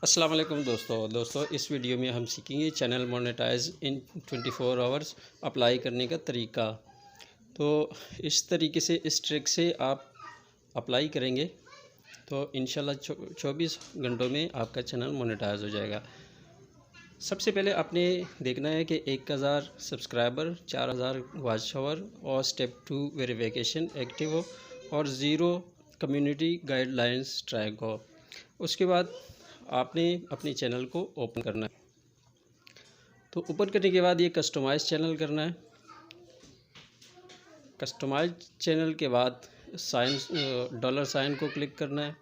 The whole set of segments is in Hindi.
अस्सलाम वालेकुम दोस्तों इस वीडियो में हम सीखेंगे चैनल मोनेटाइज इन 24 आवर्स अप्लाई करने का तरीका। तो इस तरीके से इस ट्रिक से आप अप्लाई करेंगे तो इंशाल्लाह 24 घंटों में आपका चैनल मोनेटाइज हो जाएगा। सबसे पहले आपने देखना है कि 1000 सब्सक्राइबर, 4000 वॉच आवर और स्टेप 2 वेरिफिकेशन एक्टिव हो और 0 कम्युनिटी गाइडलाइंस ट्रैक हो। उसके बाद आपने अपने चैनल को ओपन करना है। तो ओपन करने के बाद ये कस्टमाइज चैनल करना है। कस्टमाइज चैनल के बाद डॉलर साइन को क्लिक करना है।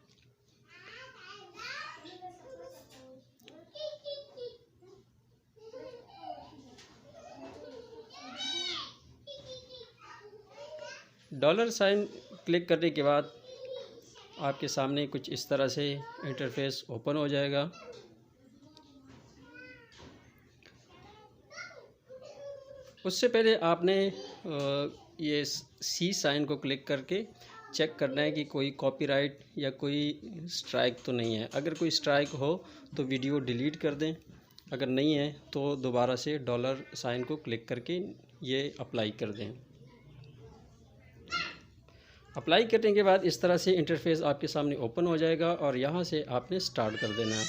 डॉलर साइन क्लिक करने के बाद आपके सामने कुछ इस तरह से इंटरफेस ओपन हो जाएगा। उससे पहले आपने ये सी साइन को क्लिक करके चेक करना है कि कोई कॉपीराइट या कोई स्ट्राइक तो नहीं है। अगर कोई स्ट्राइक हो तो वीडियो डिलीट कर दें, अगर नहीं है तो दोबारा से डॉलर साइन को क्लिक करके ये अप्लाई कर दें। अप्लाई करने के बाद इस तरह से इंटरफेस आपके सामने ओपन हो जाएगा और यहाँ से आपने स्टार्ट कर देना है।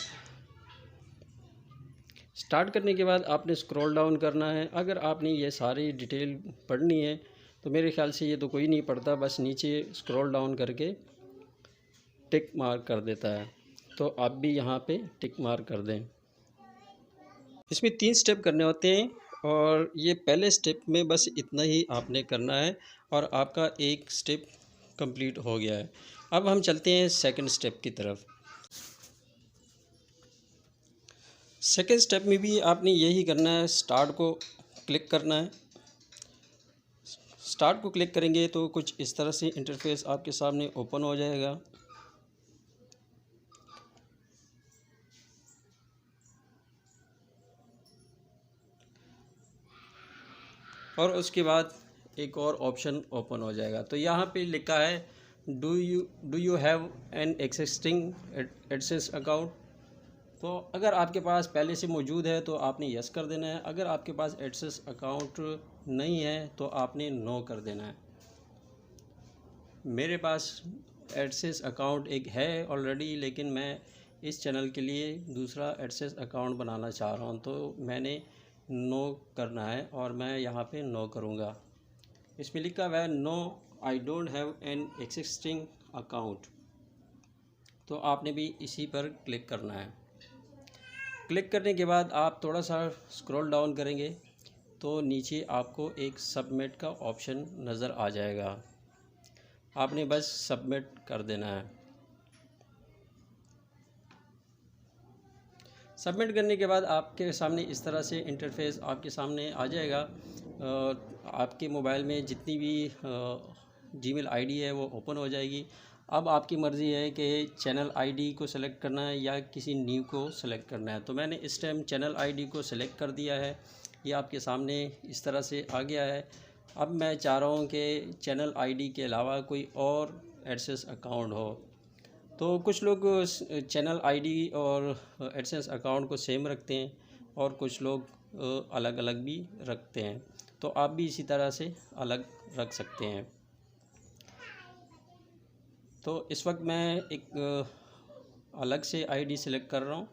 स्टार्ट करने के बाद आपने स्क्रॉल डाउन करना है। अगर आपने ये सारी डिटेल पढ़नी है तो मेरे ख्याल से ये तो कोई नहीं पढ़ता, बस नीचे स्क्रॉल डाउन करके टिक मार्क कर देता है। तो आप भी यहाँ पे टिक मार्क कर दें। इसमें 3 स्टेप करने होते हैं और ये पहले स्टेप में बस इतना ही आपने करना है और आपका एक स्टेप कंप्लीट हो गया है। अब हम चलते हैं सेकंड स्टेप की तरफ। सेकंड स्टेप में भी आपने यही करना है, स्टार्ट को क्लिक करना है। स्टार्ट को क्लिक करेंगे तो कुछ इस तरह से इंटरफेस आपके सामने ओपन हो जाएगा। और उसके बाद एक और ऑप्शन ओपन हो जाएगा। तो यहाँ पे लिखा है do you have an existing AdSense account. तो अगर आपके पास पहले से मौजूद है तो आपने यस कर देना है। अगर आपके पास एडसेंस अकाउंट नहीं है तो आपने नो कर देना है। मेरे पास एडसेंस अकाउंट एक है ऑलरेडी, लेकिन मैं इस चैनल के लिए दूसरा एडसेंस अकाउंट बनाना चाह रहा हूँ, तो मैंने नो करना है और मैं यहाँ पे नो करूँगा। इसमें लिखा हुआ है no I don't have an existing account. तो आपने भी इसी पर क्लिक करना है। क्लिक करने के बाद आप थोड़ा सा स्क्रॉल डाउन करेंगे तो नीचे आपको एक सबमिट का ऑप्शन नज़र आ जाएगा। आपने बस सबमिट कर देना है। सबमिट करने के बाद आपके सामने इस तरह से इंटरफेस आपके सामने आ जाएगा। आपके मोबाइल में जितनी भी जीमेल आईडी है वो ओपन हो जाएगी। अब आपकी मर्ज़ी है कि चैनल आईडी को सेलेक्ट करना है या किसी न्यू को सेलेक्ट करना है। तो मैंने इस टाइम चैनल आईडी को सेलेक्ट कर दिया है। ये आपके सामने इस तरह से आ गया है। अब मैं चाह रहा हूँ कि चैनल आईडी के अलावा कोई और एडसेंस अकाउंट हो। तो कुछ लोग चैनल आईडी और एडसेंस अकाउंट को सेम रखते हैं और कुछ लोग अलग अलग भी रखते हैं। तो आप भी इसी तरह से अलग रख सकते हैं। तो इस वक्त मैं एक अलग से आईडी सेलेक्ट कर रहा हूँ।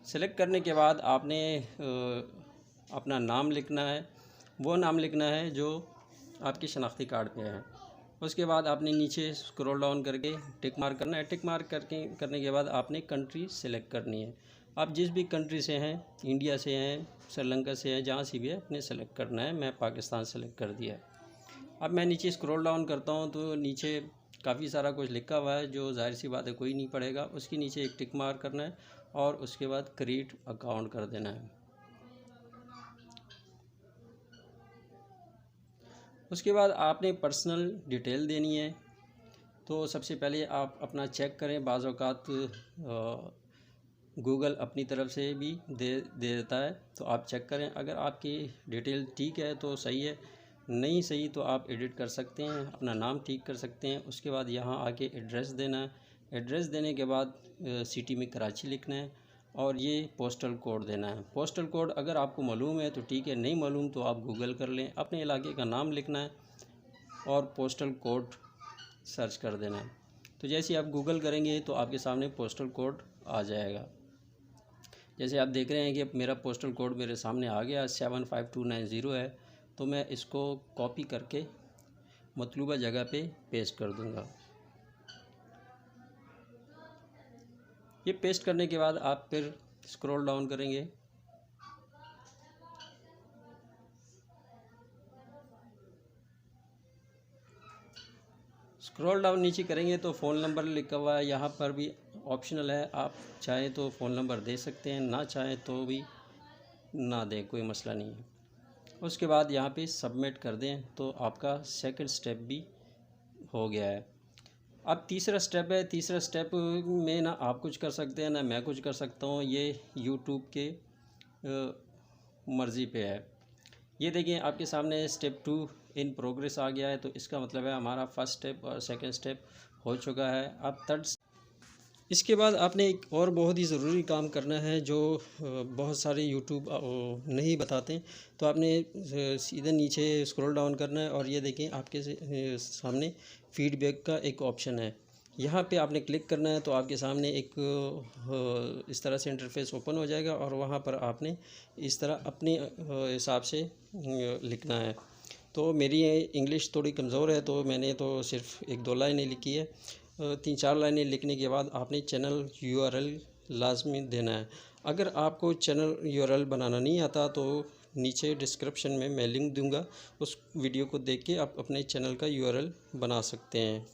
सेलेक्ट करने के बाद आपने अपना नाम लिखना है, वो नाम लिखना है जो आपके शनाख्ती कार्ड पे है। उसके बाद आपने नीचे स्क्रॉल डाउन करके टिक मार्क करना है। टिक मार्क करने के बाद आपने कंट्री सेलेक्ट करनी है। आप जिस भी कंट्री से हैं, इंडिया से हैं, श्रीलंका से हैं, जहाँ से भी है अपने सेलेक्ट करना है। मैं पाकिस्तान सेलेक्ट कर दिया है। अब मैं नीचे स्क्रॉल डाउन करता हूँ तो नीचे काफ़ी सारा कुछ लिखा हुआ है जो जाहिर सी बात है कोई नहीं पढ़ेगा। उसके नीचे एक टिक मार्क करना है और उसके बाद क्रिएट अकाउंट कर देना है। उसके बाद आपने पर्सनल डिटेल देनी है। तो सबसे पहले आप अपना चेक करें। बाज़ औक़ात गूगल अपनी तरफ से भी दे देता है, तो आप चेक करें। अगर आपकी डिटेल ठीक है तो सही है, नहीं सही तो आप एडिट कर सकते हैं, अपना नाम ठीक कर सकते हैं। उसके बाद यहाँ आके एड्रेस देना है। एड्रेस देने के बाद सिटी में कराची लिखना है और ये पोस्टल कोड देना है। पोस्टल कोड अगर आपको मालूम है तो ठीक है, नहीं मालूम तो आप गूगल कर लें। अपने इलाके का नाम लिखना है और पोस्टल कोड सर्च कर देना है। तो जैसे आप गूगल करेंगे तो आपके सामने पोस्टल कोड आ जाएगा। जैसे आप देख रहे हैं कि मेरा पोस्टल कोड मेरे सामने आ गया 75290 है। तो मैं इसको कॉपी करके मतलूबा जगह पे पेस्ट कर दूंगा। ये पेस्ट करने के बाद आप फिर स्क्रॉल डाउन करेंगे। स्क्रॉल डाउन नीचे करेंगे तो फ़ोन नंबर लिखा हुआ है, यहाँ पर भी ऑप्शनल है। आप चाहें तो फ़ोन नंबर दे सकते हैं, ना चाहें तो भी ना दें, कोई मसला नहीं है। उसके बाद यहाँ पे सबमिट कर दें तो आपका सेकंड स्टेप भी हो गया है। अब तीसरा स्टेप है। तीसरा स्टेप में ना आप कुछ कर सकते हैं ना मैं कुछ कर सकता हूँ, ये यूट्यूब के मर्ज़ी पे है। ये देखिए आपके सामने स्टेप 2 इन प्रोग्रेस आ गया है। तो इसका मतलब है हमारा फर्स्ट स्टेप और सेकंड स्टेप हो चुका है। अब थर्ड, इसके बाद आपने एक और बहुत ही ज़रूरी काम करना है जो बहुत सारे यूट्यूब नहीं बताते। तो आपने सीधे नीचे स्क्रॉल डाउन करना है और ये देखें आपके सामने फीडबैक का एक ऑप्शन है। यहाँ पे आपने क्लिक करना है तो आपके सामने एक इस तरह से इंटरफेस ओपन हो जाएगा और वहाँ पर आपने इस तरह अपने हिसाब से लिखना है। तो मेरी इंग्लिश थोड़ी कमज़ोर है तो मैंने तो सिर्फ 1-2 लाइनें लिखी है। 3-4 लाइनें लिखने के बाद आपने चैनल URL लाजमी देना है। अगर आपको चैनल URL बनाना नहीं आता तो नीचे डिस्क्रिप्शन में मैं लिंक दूंगा, उस वीडियो को देख के आप अपने चैनल का URL बना सकते हैं।